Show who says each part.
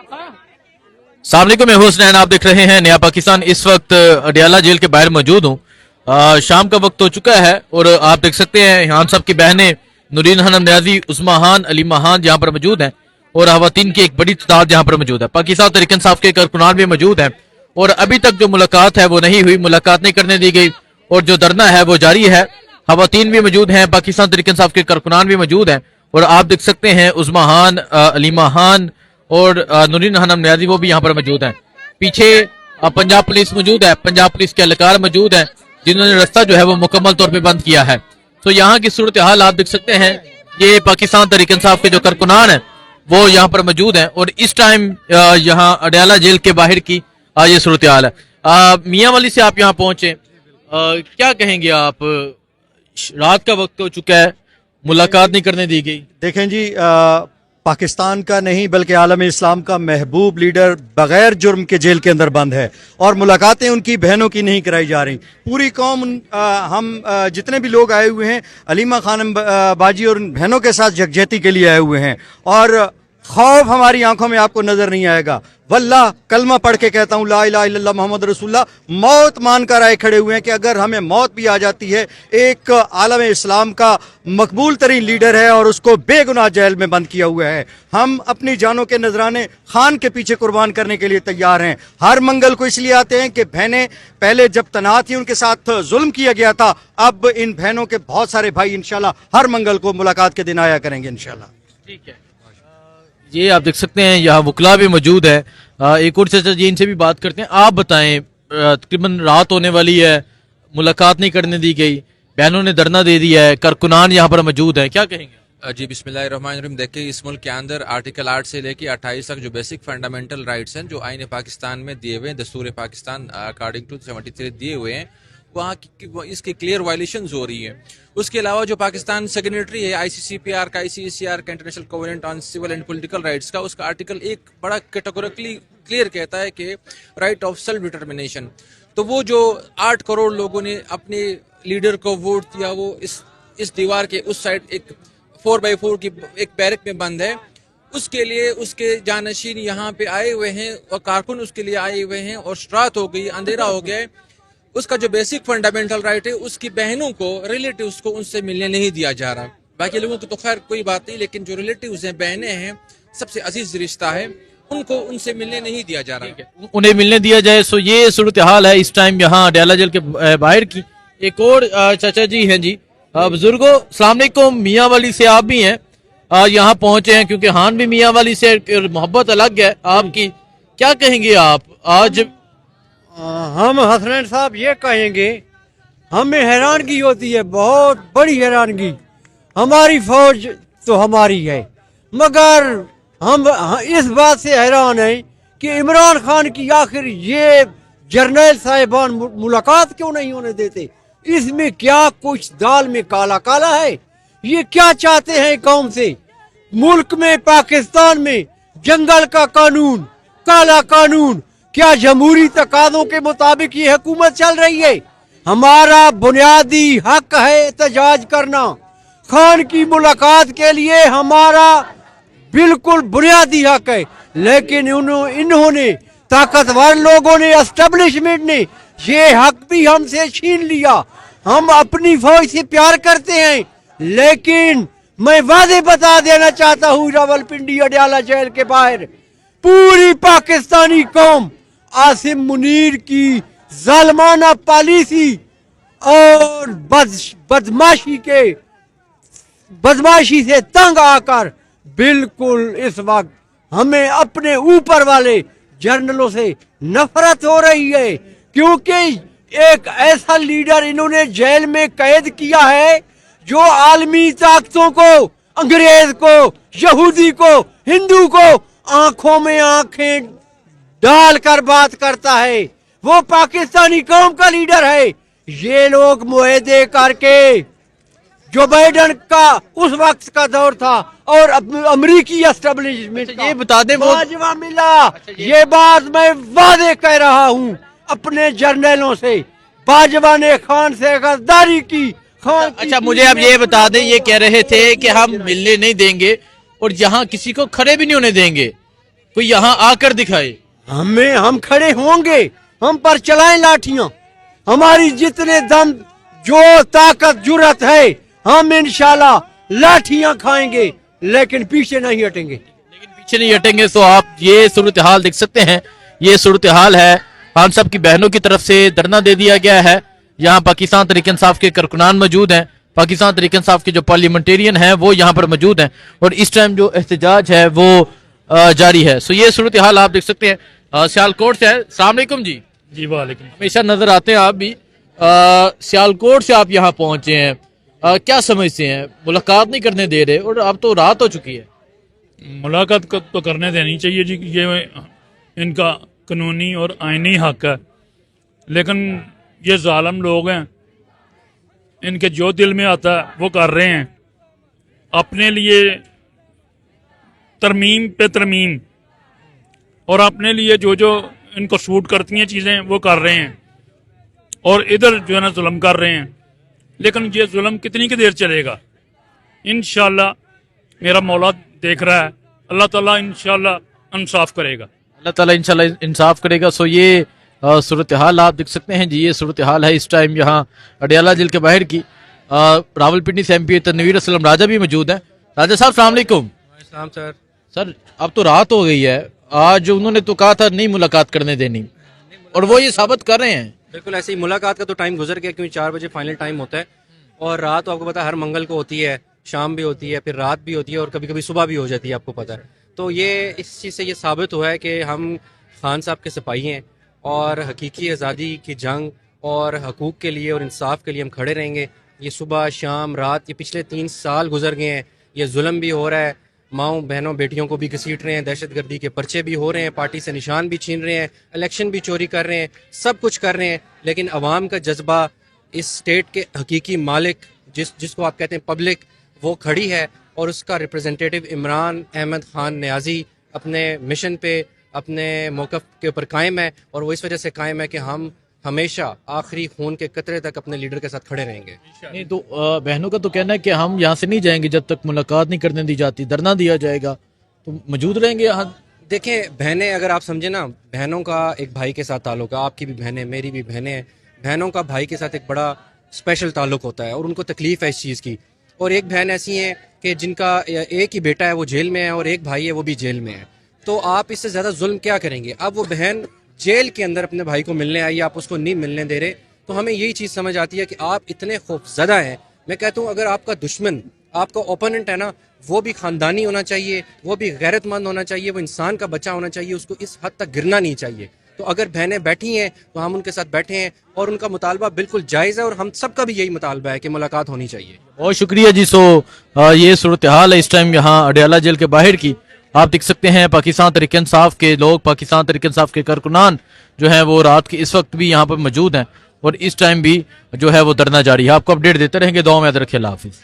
Speaker 1: अस्सलाम वालेकुम, मैं हुसनैन, आप देख रहे हैं नया पाकिस्तान। इस वक्त अडियाला जेल के बाहर मौजूद हूँ। शाम का वक्त हो चुका है और आप देख सकते हैं यहाँ सब की बहनें नूरीन हनम न्याजी, उस्मा खान, अलीमा खान यहाँ पर मौजूद हैं और खवातीन की एक बड़ी तादाद यहाँ पर मौजूद है। पाकिस्तान तहरीक इंसाफ के कारकुनान भी मौजूद हैं और अभी तक जो मुलाकात है वो नहीं हुई, मुलाकात नहीं करने दी गई और जो धरना है वो जारी है। खवातीन भी मौजूद हैं, पाकिस्तान तहरीक इंसाफ के कारकुनान भी मौजूद हैं और आप देख सकते हैं उस्मा खान, अलीमा खान और नूरीन हनम न्याजी वो भी यहाँ पर मौजूद हैं। पीछे पंजाब पुलिस मौजूद है, पंजाब पुलिस के एहलकार मौजूद हैं जिन्होंने रास्ता जो है वो मुकम्मल तौर पे बंद किया है। तो यहाँ की सूरत हाल आप देख सकते हैं। ये पाकिस्तान तहरीक इंसाफ के जो कारकुनान है वो यहाँ पर मौजूद हैं और इस टाइम यहाँ अडियाला जेल के बाहर की ये सूरत हाल है। मियाँ वाली से आप यहाँ पहुंचे, क्या कहेंगे आप? रात का वक्त हो चुका है, मुलाकात नहीं करने दी गई।
Speaker 2: देखें जी, पाकिस्तान का नहीं बल्कि आलम इस्लाम का महबूब लीडर बगैर जुर्म के जेल के अंदर बंद है और मुलाकातें उनकी बहनों की नहीं कराई जा रही। पूरी कौम, हम जितने भी लोग आए हुए हैं अलीमा खानम बाजी और उन बहनों के साथ यकजहती के लिए आए हुए हैं और खौफ हमारी आंखों में आपको नजर नहीं आएगा। वल्लाह कलमा पढ़ के कहता हूँ, ला इलाहा इल्लल्लाह मोहम्मद रसूलुल्लाह, मौत मान कर आए खड़े हुए हैं कि अगर हमें मौत भी आ जाती है, एक आलम इस्लाम का मकबूल तरीन लीडर है और उसको बेगुनाह जेल में बंद किया हुआ है। हम अपनी जानों के नजराने खान के पीछे कुर्बान करने के लिए तैयार हैं। हर मंगल को इसलिए आते हैं कि बहनें पहले जब तनात थी उनके साथ जुल्म किया गया था, अब इन बहनों के बहुत सारे भाई इंशाल्लाह हर मंगल को मुलाकात के दिन आया करेंगे इंशाल्लाह।
Speaker 1: ठीक है, ये आप देख सकते हैं यहाँ वकला भी मौजूद है। एक और चाचा जी, इनसे भी बात करते हैं। आप बताएं, तकरीबन रात होने वाली है, मुलाकात नहीं करने दी गई, बहनों ने धरना दे दिया है, कारकुनान यहाँ पर मौजूद है, क्या कहेंगे?
Speaker 3: जी बिस्मिल्लाहिर्रहमानिर्रहीम। देखिए, इस मुल्क के अंदर आर्टिकल 8 से लेके 28 तक जो बेसिक फंडामेंटल राइट्स हैं जो आईन पाकिस्तान में दिए हुए हैं, दस्तूर पाकिस्तान अकॉर्डिंग टू 73 दिए हुए हैं, वहाँ इसकी क्लियर वायलेशंस हो रही है। उसके अलावा जो पाकिस्तान सिग्नेटरी है ICCPR का, ICCR का, international covenant on civil and political rights का, उसका आर्टिकल एक बड़ा कैटेगोरिकली क्लियर कहता है कि राइट ऑफ सेल्फ डिटर्मिनेशन। तो वो जो 8 करोड़ लोगों ने अपने लीडर को वोट दिया, वो इस दीवार के उस साइड एक 4x4 की एक बैरक में बंद है, उसके लिए उसके जानशीन यहाँ पे आए हुए हैं और कारकुन उसके लिए आए हुए हैं और रात हो गई, अंधेरा हो गया है। उसका जो बेसिक फंडामेंटल राइट है, उसकी बहनों को, रिलेटिव्स को उनसे मिलने नहीं दिया जा रहा। बाकी लोगों को तो खैर कोई बात नहीं, लेकिन जो रिलेटिव्स हैं, बहनें हैं, सबसे अजीज रिश्ता है, उनको उनसे मिलने नहीं दिया जा रहा।
Speaker 1: उन्हें मिलने दिया जाए। सो ये सूरत हाल है इस टाइम यहाँ अडियाला जेल के बाहर की। एक और चाचा जी हैं जी, बुजुर्गो अस्सलाम वालेकुम। मियाँ वाली से आप भी हैं, यहाँ पहुंचे हैं क्योंकि हान भी मियाँ वाली से मोहब्बत अलग है आपकी, क्या कहेंगे आप आज?
Speaker 4: हम हसनैन साहब ये कहेंगे, हमें हैरानगी होती है, बहुत बड़ी हैरानगी। हमारी फौज तो हमारी है, मगर हम इस बात से हैरान हैं कि इमरान खान की आखिर ये जर्नल साहिबान मुलाकात क्यों नहीं होने देते? इसमें क्या कुछ दाल में काला काला है? ये क्या चाहते हैं कौम से? मुल्क में, पाकिस्तान में जंगल का कानून, काला कानून, क्या जमहूरी तकाज़ों के मुताबिक ये हुकूमत चल रही है? हमारा बुनियादी हक है एहतजाज करना। खान की मुलाकात के लिए हमारा बिल्कुल बुनियादी हक है, लेकिन इन्होंने ताकतवर लोगों ने, एस्टेब्लिशमेंट ने ये हक भी हमसे छीन लिया। हम अपनी फौज से प्यार करते हैं, लेकिन मैं वादे बता देना चाहता हूँ, रावलपिंडी अडियाला जेल के बाहर पूरी पाकिस्तानी कौम आसिम मुनीर की जालमाना पॉलिसी और बदमाशी से तंग आकर बिल्कुल इस वक्त हमें अपने ऊपर वाले जर्नलों से नफरत हो रही है, क्योंकि एक ऐसा लीडर इन्होंने जेल में कैद किया है जो आलमी ताकतों को, अंग्रेज को, यहूदी को, हिंदू को आंखों में आंखें डालकर बात करता है। वो पाकिस्तानी कौम का लीडर है। ये लोग मुआहदे करके, जो बाइडन का उस वक्त का दौर था और अमरीकी एस्टेब्लिशमेंट,
Speaker 1: ये बता दें
Speaker 4: बाजवा मिला। ये बात मैं वादे कह रहा हूँ अपने जर्नलों से, बाजवा ने खान से गद्दारी की।
Speaker 1: अच्छा, मुझे आप ये बता दें, ये कह रहे थे कि हम मिलने नहीं देंगे और यहाँ किसी को खड़े भी नहीं होने देंगे, कोई यहाँ आकर दिखाए।
Speaker 4: हम खड़े होंगे, हम पर चलाएं लाठियां, हमारी जितने दम जो ताकत जुर्रत है हम इंशाल्लाह लाठियां खाएंगे, लेकिन पीछे नहीं हटेंगे।
Speaker 1: लेकिन पीछे नहीं हटेंगे। तो आप ये सूरत हाल देख सकते हैं, ये सूरत हाल है। खान साहब की बहनों की तरफ से धरना दे दिया गया है। यहाँ पाकिस्तान तहरीक इंसाफ के कारकुनान मौजूद हैं, पाकिस्तान तहरीक इंसाफ के जो पार्लियामेंटेरियन हैं वो यहाँ पर मौजूद हैं, और इस टाइम जो एहतजाज है वो जारी है। सो ये सूरत हाल आप देख सकते हैं। सियालकोट से है। अस्सलाम वालेकुम जी।
Speaker 5: जी वालेकुम।
Speaker 1: हमेशा नजर आते हैं आप भी। सियालकोट से आप यहाँ पहुंचे हैं, क्या समझते हैं? मुलाकात नहीं करने दे रहे और अब तो रात हो चुकी है।
Speaker 5: मुलाकात को तो करने देनी चाहिए जी, ये इनका कानूनी और आईनी हक है, लेकिन ये जालिम लोग हैं, इनके जो दिल में आता है वो कर रहे हैं। अपने लिए तरमीम पे तरमीम और अपने लिए जो जो इनको सूट करती हैं चीज़ें वो कर रहे हैं, और इधर जो है ना जुल्म कर रहे हैं। लेकिन ये जुल्म कितनी की देर चलेगा? इंशाल्लाह मेरा मौला देख रहा है, अल्लाह ताला इंशाल्लाह इंसाफ करेगा।
Speaker 1: अल्लाह ताला इंशाल्लाह इंसाफ करेगा। सो ये सूरत हाल आप देख सकते हैं जी। ये सूरत हाल है इस टाइम यहाँ अडियाला जेल के बाहर की। रावलपिंडी से MP तनवीर असलम राजा भी मौजूद हैं। राजा साहब अस्सलाम वालेकुम।
Speaker 6: इस्लाम सर।
Speaker 1: सर अब तो रात हो गई है, आज उन्होंने तो कहा था नहीं मुलाकात करने देनी, और वो ये साबित कर रहे हैं।
Speaker 6: बिल्कुल ऐसे ही, मुलाकात का तो टाइम गुजर गया, क्योंकि 4 बजे फाइनल टाइम होता है, और रात तो आपको पता है हर मंगल को होती है, शाम भी होती है, फिर रात भी होती है, और कभी कभी सुबह भी हो जाती है, आपको पता है। तो ये इस चीज़ से ये साबित हुआ है कि हम खान साहब के सिपाही हैं, और हकीकी आज़ादी की जंग और हकूक़ के लिए और इंसाफ के लिए हम खड़े रहेंगे। ये सुबह शाम रात, ये पिछले 3 साल गुजर गए हैं, ये जुल्म भी हो रहा है, माँओं बहनों बेटियों को भी घसीट रहे हैं, दहशतगर्दी के पर्चे भी हो रहे हैं, पार्टी से निशान भी छीन रहे हैं, इलेक्शन भी चोरी कर रहे हैं, सब कुछ कर रहे हैं, लेकिन अवाम का जज्बा, इस स्टेट के हकीकी मालिक जिसको आप कहते हैं पब्लिक, वो खड़ी है, और उसका रिप्रेजेंटेटिव इमरान अहमद खान नियाज़ी अपने मिशन पे, अपने मौक़िफ़ के ऊपर कायम है, और वो इस वजह से कायम है कि हम हमेशा आखिरी खून के कतरे तक अपने लीडर के साथ खड़े रहेंगे।
Speaker 1: नहीं तो बहनों का तो कहना है कि हम यहाँ से नहीं जाएंगे जब तक मुलाकात नहीं करने दी जाती, धरना दिया जाएगा, तो मौजूद रहेंगे यहाँ।
Speaker 6: देखें, बहनें अगर आप समझे ना, बहनों का एक भाई के साथ ताल्लुक है, आपकी भी बहनें, मेरी भी बहनें हैं, बहनों का भाई के साथ एक बड़ा स्पेशल ताल्लुक होता है, और उनको तकलीफ़ है इस चीज़ की। और एक बहन ऐसी हैं कि जिनका एक ही बेटा है वो जेल में है, और एक भाई है वो भी जेल में है, तो आप इससे ज़्यादा जुल्म क्या करेंगे? अब वो बहन जेल के अंदर अपने भाई को मिलने आई, आप उसको नहीं मिलने दे रहे, तो हमें यही चीज़ समझ आती है कि आप इतने खौफज़दा हैं। मैं कहता हूँ अगर आपका दुश्मन, आपका ओपोनेंट है ना, वो भी ख़ानदानी होना चाहिए, वो भी गैरतमंद होना चाहिए, वो इंसान का बच्चा होना चाहिए, उसको इस हद तक गिरना नहीं चाहिए। तो अगर बहनें बैठी हैं तो हम उनके साथ बैठे हैं, और उनका मुतालबा बिल्कुल जायज़ है, और हम सब का भी यही मुतालबा है कि मुलाकात होनी चाहिए।
Speaker 1: बहुत शुक्रिया जी। सो ये सूरत हाल है इस टाइम यहाँ अडियाला जेल के बाहर की। आप देख सकते हैं पाकिस्तान तहरीक इंसाफ के लोग, पाकिस्तान तहरीक इंसाफ के कारकुनान जो हैं वो रात के इस वक्त भी यहाँ पर मौजूद हैं, और इस टाइम भी जो है वो धरना जारी है। आपको अपडेट देते रहेंगे। दुआ में याद रखिए। अल्लाह हाफिज़।